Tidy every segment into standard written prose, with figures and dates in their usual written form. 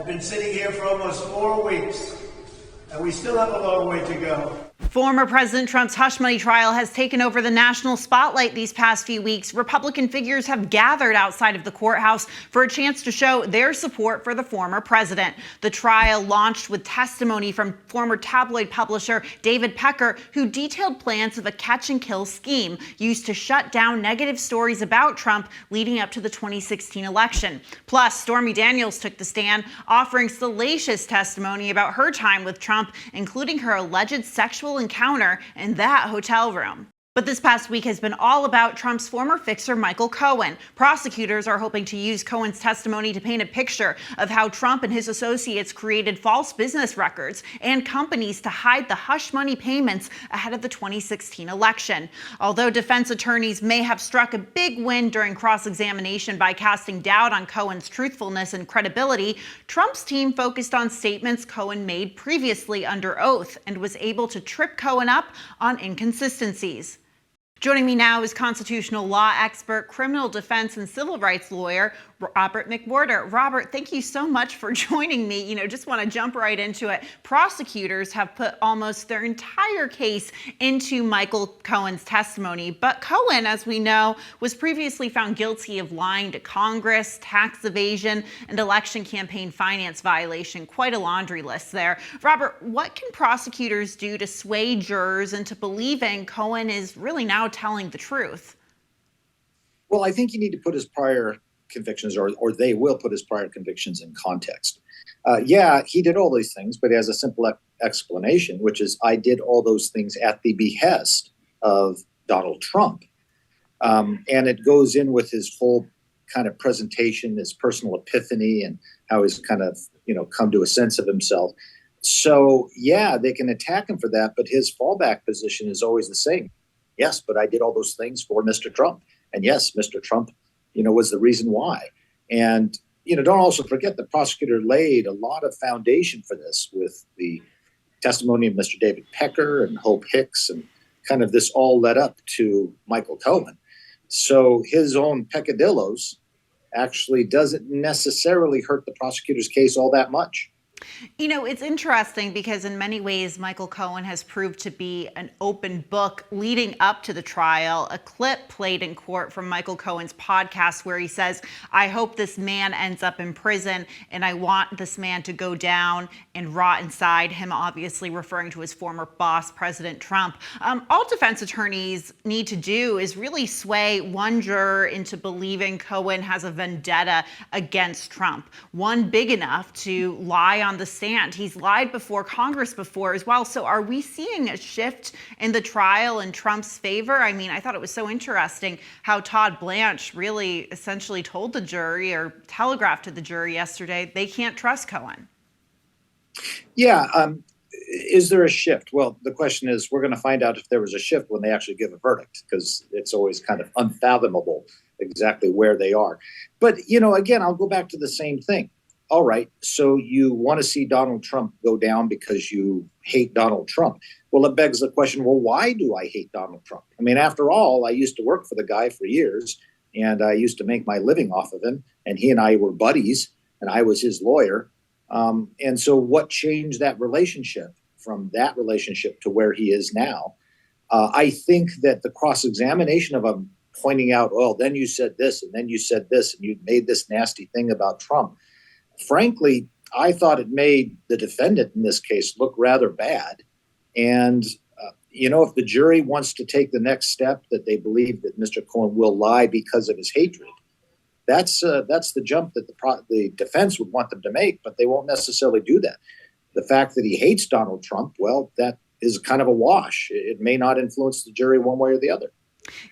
I've been sitting here for almost 4 weeks, and we still have a long way to go. Former President Trump's hush money trial has taken over the national spotlight these past few weeks. Republican figures have gathered outside of the courthouse for a chance to show their support for the former president. The trial launched with testimony from former tabloid publisher David Pecker, who detailed plans of a catch-and-kill scheme used to shut down negative stories about Trump leading up to the 2016 election. Plus, Stormy Daniels took the stand, offering salacious testimony about her time with Trump, including her alleged sexual encounter in that hotel room. But this past week has been all about Trump's former fixer, Michael Cohen. Prosecutors are hoping to use Cohen's testimony to paint a picture of how Trump and his associates created false business records and companies to hide the hush money payments ahead of the 2016 election. Although defense attorneys may have struck a big win during cross-examination by casting doubt on Cohen's truthfulness and credibility, Trump's team focused on statements Cohen made previously under oath and was able to trip Cohen up on inconsistencies. Joining me now is constitutional law expert, criminal defense and civil rights lawyer, Robert McWhorter. Robert, thank you so much for joining me. Just want to jump right into it. Prosecutors have put almost their entire case into Michael Cohen's testimony. But Cohen, as we know, was previously found guilty of lying to Congress, tax evasion, and election campaign finance violation. Quite a laundry list there. Robert, what can prosecutors do to sway jurors into believing Cohen is really now telling the truth? Well, I think you need to put his prior convictions, or they will put his prior convictions in context. Yeah, he did all these things, but he has a simple explanation, which is, I did all those things at the behest of Donald Trump. And it goes in with his whole kind of presentation, his personal epiphany, and how he's kind of, come to a sense of himself. So, yeah, they can attack him for that, but his fallback position is always the same. Yes, but I did all those things for Mr. Trump. And yes, Mr. Trump, was the reason why. And, don't also forget the prosecutor laid a lot of foundation for this with the testimony of Mr. David Pecker and Hope Hicks, and kind of this all led up to Michael Cohen. So his own peccadillos actually doesn't necessarily hurt the prosecutor's case all that much. It's interesting because in many ways, Michael Cohen has proved to be an open book leading up to the trial. A clip played in court from Michael Cohen's podcast where he says, I hope this man ends up in prison and I want this man to go down and rot inside, him obviously referring to his former boss, President Trump. All defense attorneys need to do is really sway one juror into believing Cohen has a vendetta against Trump, one big enough to lie on the stand. He's lied before Congress before as well. So are we seeing a shift in the trial in Trump's favor? I mean, I thought it was so interesting how Todd Blanche really essentially told the jury, or telegraphed to the jury yesterday, they can't trust Cohen. Yeah. Is there a shift? Well, the question is, we're going to find out if there was a shift when they actually give a verdict, because it's always kind of unfathomable exactly where they are. But, again, I'll go back to the same thing. All right, so you want to see Donald Trump go down because you hate Donald Trump. Well, it begs the question, well, why do I hate Donald Trump? I mean, after all, I used to work for the guy for years, and I used to make my living off of him, and he and I were buddies, and I was his lawyer. And so what changed that relationship from that relationship to where he is now? I think that the cross-examination of him pointing out, well, then you said this, and then you said this, and you made this nasty thing about Trump. Frankly, I thought it made the defendant in this case look rather bad. And, if the jury wants to take the next step, that they believe that Mr. Cohen will lie because of his hatred, that's the jump that the defense would want them to make, but they won't necessarily do that. The fact that he hates Donald Trump, well, that is kind of a wash. It may not influence the jury one way or the other.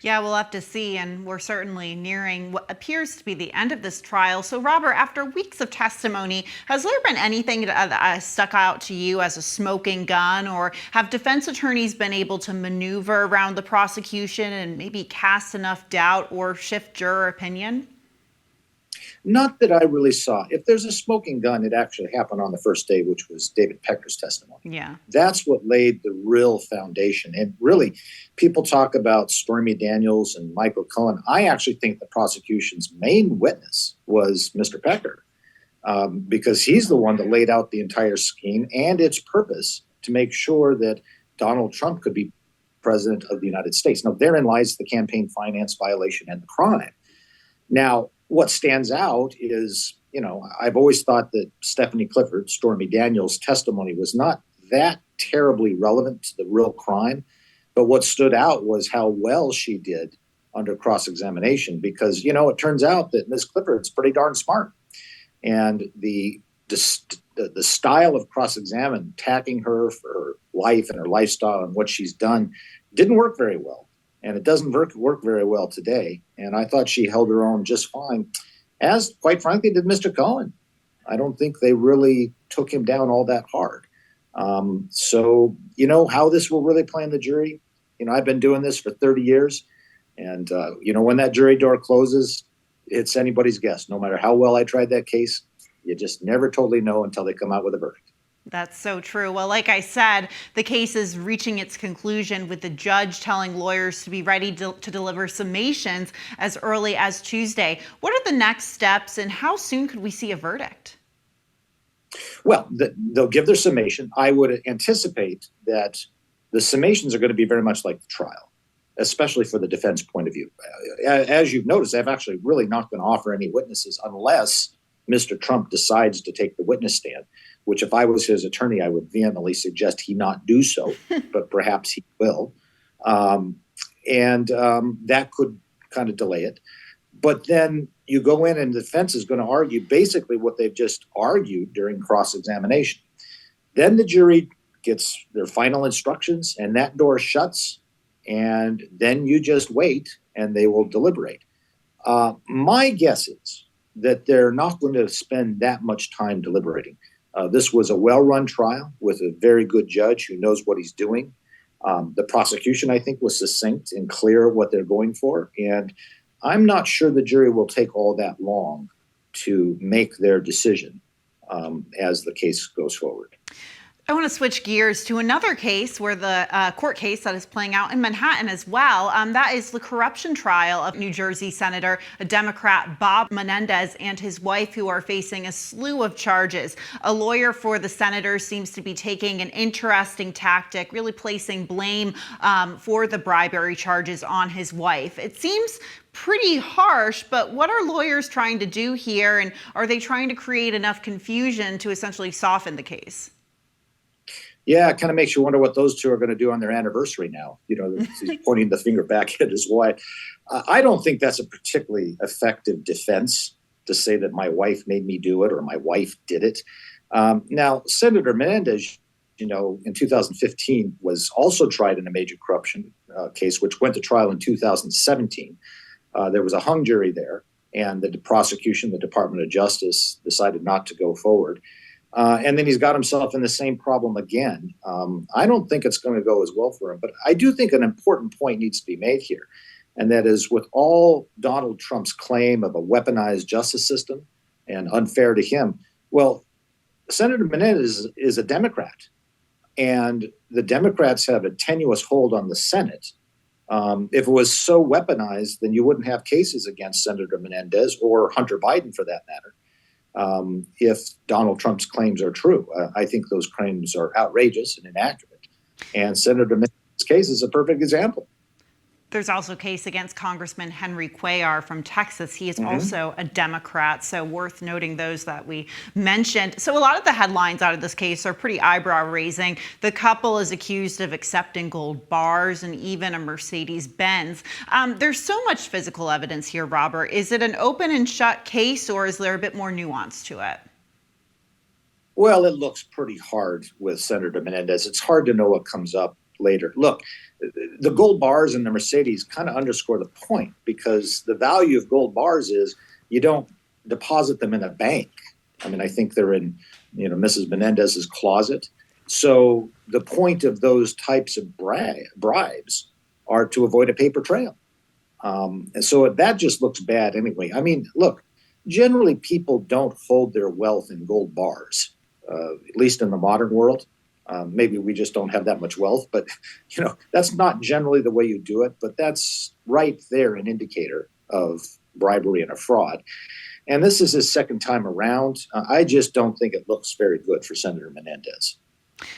Yeah, we'll have to see, and we're certainly nearing what appears to be the end of this trial. So, Robert, after weeks of testimony, has there been anything that stuck out to you as a smoking gun, or have defense attorneys been able to maneuver around the prosecution and maybe cast enough doubt or shift juror opinion? Not that I really saw. If there's a smoking gun, it actually happened on the first day, which was David Pecker's testimony. Yeah. That's what laid the real foundation. And really, people talk about Stormy Daniels and Michael Cohen. I actually think the prosecution's main witness was Mr. Pecker. because he's the one that laid out the entire scheme and its purpose to make sure that Donald Trump could be president of the United States. Now, therein lies the campaign finance violation and the crime. Now, what stands out is, I've always thought that Stephanie Clifford, Stormy Daniels' testimony was not that terribly relevant to the real crime. But what stood out was how well she did under cross-examination, because, it turns out that Ms. Clifford's pretty darn smart. And the style of cross-examine, attacking her for her life and her lifestyle and what she's done, didn't work very well. And it doesn't work very well today. And I thought she held her own just fine, as, quite frankly, did Mr. Cohen. I don't think they really took him down all that hard. So, how this will really play in the jury, I've been doing this for 30 years. And, when that jury door closes, it's anybody's guess. No matter how well I tried that case, you just never totally know until they come out with a verdict. That's so true. Well, like I said, the case is reaching its conclusion with the judge telling lawyers to be ready to deliver summations as early as Tuesday. What are the next steps and how soon could we see a verdict? Well, they'll give their summation. I would anticipate that the summations are going to be very much like the trial, especially for the defense point of view. As you've noticed, I've actually really not going to offer any witnesses unless Mr. Trump decides to take the witness stand, which if I was his attorney, I would vehemently suggest he not do so, but perhaps he will. That could kind of delay it. But then you go in and the defense is going to argue basically what they've just argued during cross-examination. Then the jury gets their final instructions and that door shuts, and then you just wait and they will deliberate. My guess is that they're not going to spend that much time deliberating. This was a well-run trial with a very good judge who knows what he's doing. The prosecution, I think, was succinct and clear what they're going for. And I'm not sure the jury will take all that long to make their decision as the case goes forward. I want to switch gears to another case where the court case that is playing out in Manhattan as well. That is the corruption trial of New Jersey Senator, a Democrat, Bob Menendez, and his wife, who are facing a slew of charges. A lawyer for the senator seems to be taking an interesting tactic, really placing blame for the bribery charges on his wife. It seems pretty harsh, but what are lawyers trying to do here? And are they trying to create enough confusion to essentially soften the case? Yeah, it kind of makes you wonder what those two are going to do on their anniversary now. He's pointing the finger back at his wife. I don't think that's a particularly effective defense to say that my wife made me do it or my wife did it. Now, Senator Menendez, in 2015 was also tried in a major corruption case, which went to trial in 2017. There was a hung jury there, and the prosecution, the Department of Justice, decided not to go forward. And then he's got himself in the same problem again. I don't think it's going to go as well for him, but I do think an important point needs to be made here. And that is, with all Donald Trump's claim of a weaponized justice system and unfair to him, well, Senator Menendez is a Democrat, and the Democrats have a tenuous hold on the Senate. If it was so weaponized, then you wouldn't have cases against Senator Menendez or Hunter Biden for that matter. If Donald Trump's claims are true. I think those claims are outrageous and inaccurate. And Senator Menendez's case is a perfect example. There's also a case against Congressman Henry Cuellar from Texas. He is also a Democrat, so worth noting those that we mentioned. So a lot of the headlines out of this case are pretty eyebrow-raising. The couple is accused of accepting gold bars and even a Mercedes-Benz. There's so much physical evidence here, Robert. Is it an open and shut case, or is there a bit more nuance to it? Well, it looks pretty hard with Senator Menendez. It's hard to know what comes up later. Look, the gold bars and the Mercedes kind of underscore the point, because the value of gold bars is you don't deposit them in a bank. I mean, I think they're in, Mrs. Menendez's closet. So the point of those types of bribes are to avoid a paper trail. And so that just looks bad anyway. I mean, look, generally people don't hold their wealth in gold bars, at least in the modern world. Maybe we just don't have that much wealth, but that's not generally the way you do it. But that's right there an indicator of bribery and a fraud. And this is his second time around. I just don't think it looks very good for Senator Menendez.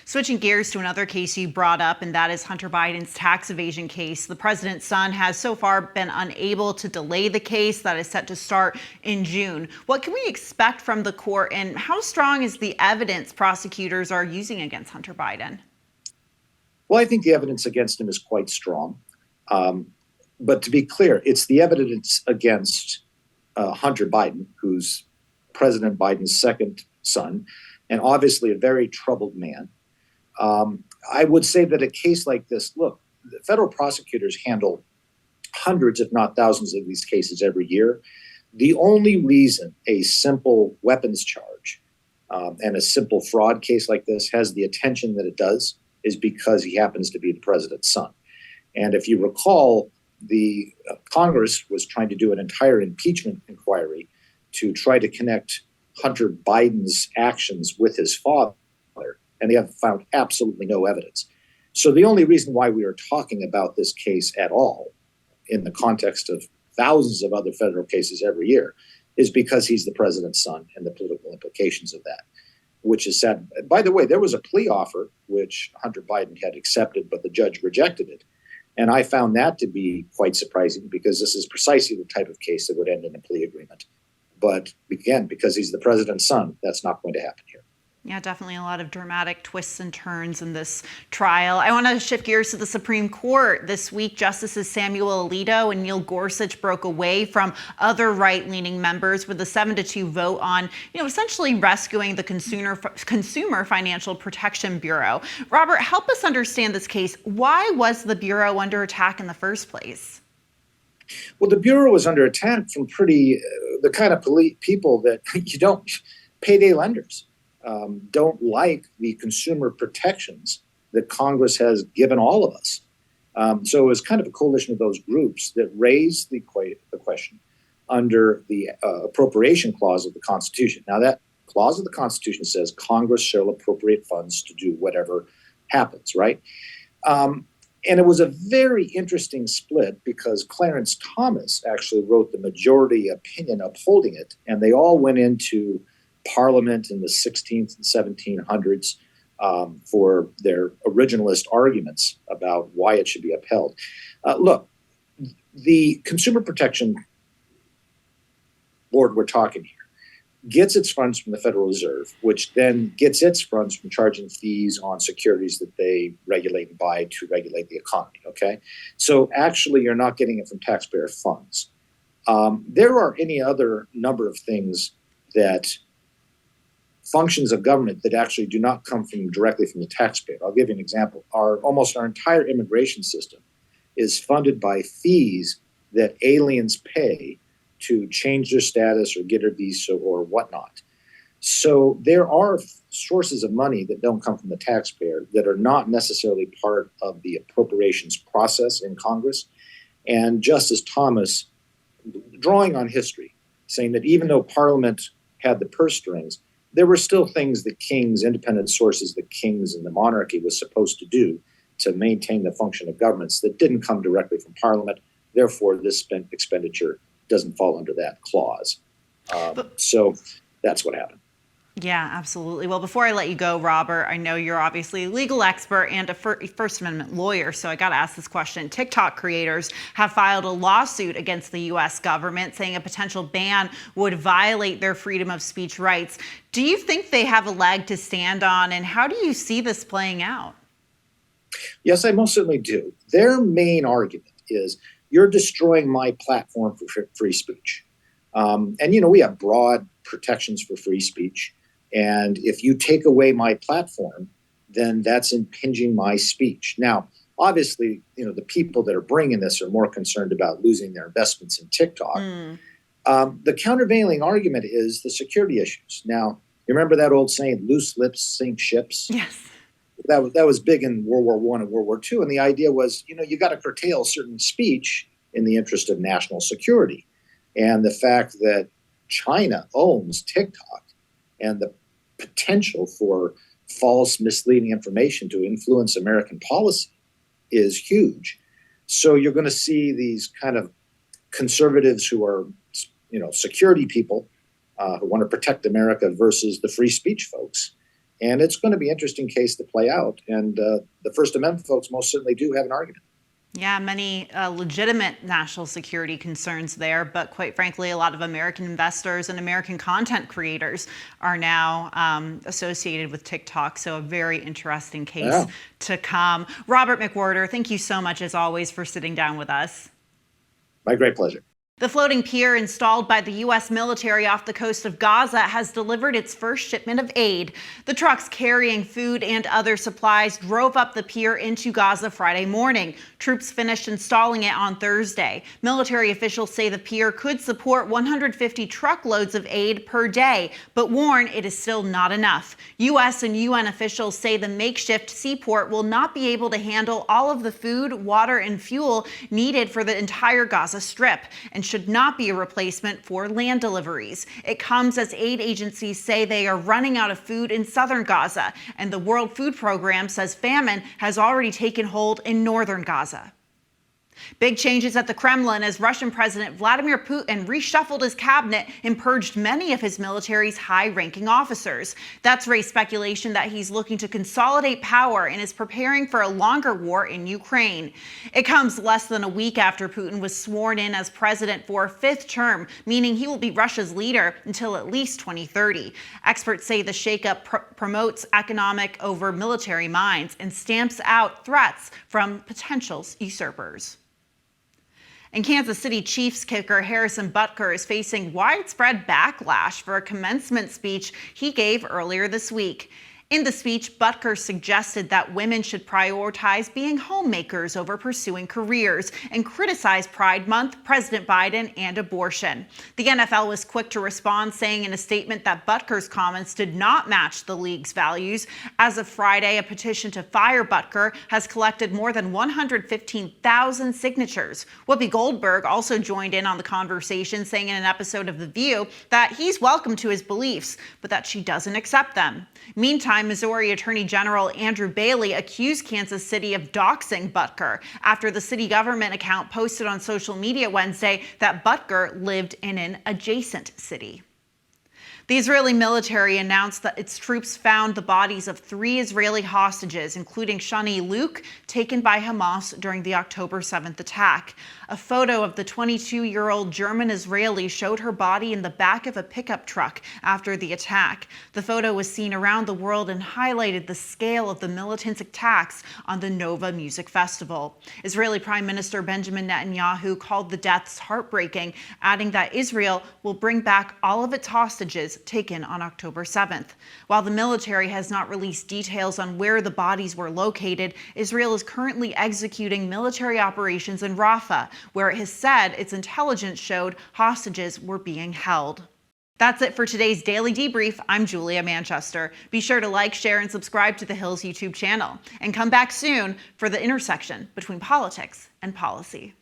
Switching gears to another case you brought up, and that is Hunter Biden's tax evasion case. The president's son has so far been unable to delay the case that is set to start in June. What can we expect from the court, and how strong is the evidence prosecutors are using against Hunter Biden? Well, I think the evidence against him is quite strong. But to be clear, it's the evidence against Hunter Biden, who's President Biden's second son, and obviously a very troubled man. I would say that a case like this, look, the federal prosecutors handle hundreds, if not thousands, of these cases every year. The only reason a simple weapons charge and a simple fraud case like this has the attention that it does is because he happens to be the president's son. And if you recall, the Congress was trying to do an entire impeachment inquiry to try to connect Hunter Biden's actions with his father, and they have found absolutely no evidence. So the only reason why we are talking about this case at all, in the context of thousands of other federal cases every year, is because he's the president's son and the political implications of that, which is sad. By the way, there was a plea offer which Hunter Biden had accepted, but the judge rejected it. And I found that to be quite surprising because this is precisely the type of case that would end in a plea agreement. But again, because he's the president's son, that's not going to happen here. Yeah, definitely a lot of dramatic twists and turns in this trial. I want to shift gears to the Supreme Court. This week, Justices Samuel Alito and Neil Gorsuch broke away from other right-leaning members with a 7-2 vote on, essentially rescuing the Consumer Financial Protection Bureau. Robert, help us understand this case. Why was the Bureau under attack in the first place? Well, the Bureau was under attack from the kind of people that payday lenders. Don't like the consumer protections that Congress has given all of us. So it was kind of a coalition of those groups that raised the question under the appropriation clause of the Constitution. Now, that clause of the Constitution says Congress shall appropriate funds to do whatever happens, right? And it was a very interesting split because Clarence Thomas actually wrote the majority opinion upholding it, and they all went into Parliament in the 16th and 1700s for their originalist arguments about why it should be upheld. Look, the Consumer Protection Board we're talking here gets its funds from the Federal Reserve, which then gets its funds from charging fees on securities that they regulate and buy to regulate the economy, okay? So actually, you're not getting it from taxpayer funds. There are any other number of things that functions of government that actually do not come directly from the taxpayer. I'll give you an example. Almost our entire immigration system is funded by fees that aliens pay to change their status or get a visa or whatnot. So there are sources of money that don't come from the taxpayer that are not necessarily part of the appropriations process in Congress. And Justice Thomas, drawing on history, saying that even though Parliament had the purse strings, there were still things that kings, independent sources that kings and the monarchy was supposed to do to maintain the function of governments that didn't come directly from Parliament. Therefore, this expenditure doesn't fall under that clause. So that's what happened. Yeah, absolutely. Well, before I let you go, Robert, I know you're obviously a legal expert and a First Amendment lawyer, so I got to ask this question. TikTok creators have filed a lawsuit against the U.S. government saying a potential ban would violate their freedom of speech rights. Do you think they have a leg to stand on, and how do you see this playing out? Yes, I most certainly do. Their main argument is you're destroying my platform for free speech. And, we have broad protections for free speech. And if you take away my platform, then that's impinging my speech. Now, obviously, the people that are bringing this are more concerned about losing their investments in TikTok. The countervailing argument is the security issues. Now, you remember that old saying, loose lips sink ships? Yes. That was big in World War I and World War II. And the idea was, you got to curtail certain speech in the interest of national security. And the fact that China owns TikTok and the potential for false, misleading information to influence American policy is huge. So you're going to see these kind of conservatives who are, security people who want to protect America versus the free speech folks. And it's going to be an interesting case to play out. And the First Amendment folks most certainly do have an argument. Yeah, many legitimate national security concerns there, but quite frankly, a lot of American investors and American content creators are now associated with TikTok. So a very interesting case to come. Robert McWhorter, thank you so much, as always, for sitting down with us. My great pleasure. The floating pier installed by the U.S. military off the coast of Gaza has delivered its first shipment of aid. The trucks carrying food and other supplies drove up the pier into Gaza Friday morning. Troops finished installing it on Thursday. Military officials say the pier could support 150 truckloads of aid per day, but warn it is still not enough. U.S. and UN officials say the makeshift seaport will not be able to handle all of the food, water, and fuel needed for the entire Gaza Strip, and should not be a replacement for land deliveries. It comes as aid agencies say they are running out of food in southern Gaza, and the World Food Program says famine has already taken hold in northern Gaza. Big changes at the Kremlin as Russian President Vladimir Putin reshuffled his cabinet and purged many of his military's high-ranking officers. That's raised speculation that he's looking to consolidate power and is preparing for a longer war in Ukraine. It comes less than a week after Putin was sworn in as president for a fifth term, meaning he will be Russia's leader until at least 2030. Experts say the shakeup promotes economic over military minds and stamps out threats from potential usurpers. And Kansas City Chiefs kicker Harrison Butker is facing widespread backlash for a commencement speech he gave earlier this week. In the speech, Butker suggested that women should prioritize being homemakers over pursuing careers and criticized Pride Month, President Biden, and abortion. The NFL was quick to respond, saying in a statement that Butker's comments did not match the league's values. As of Friday, a petition to fire Butker has collected more than 115,000 signatures. Whoopi Goldberg also joined in on the conversation, saying in an episode of The View that he's welcome to his beliefs, but that she doesn't accept them. Meantime, Missouri Attorney General Andrew Bailey accused Kansas City of doxing Butker after the city government account posted on social media Wednesday that Butker lived in an adjacent city. The Israeli military announced that its troops found the bodies of 3 Israeli hostages, including Shani Luke, taken by Hamas during the October 7th attack. A photo of the 22-year-old German-Israeli showed her body in the back of a pickup truck after the attack. The photo was seen around the world and highlighted the scale of the militants' attacks on the Nova Music Festival. Israeli Prime Minister Benjamin Netanyahu called the deaths heartbreaking, adding that Israel will bring back all of its hostages taken on October 7th. While the military has not released details on where the bodies were located, Israel is currently executing military operations in Rafah, where it has said its intelligence showed hostages were being held. That's it for today's Daily Debrief. I'm Julia Manchester. Be sure to like, share, and subscribe to the Hills YouTube channel. And come back soon for the intersection between politics and policy.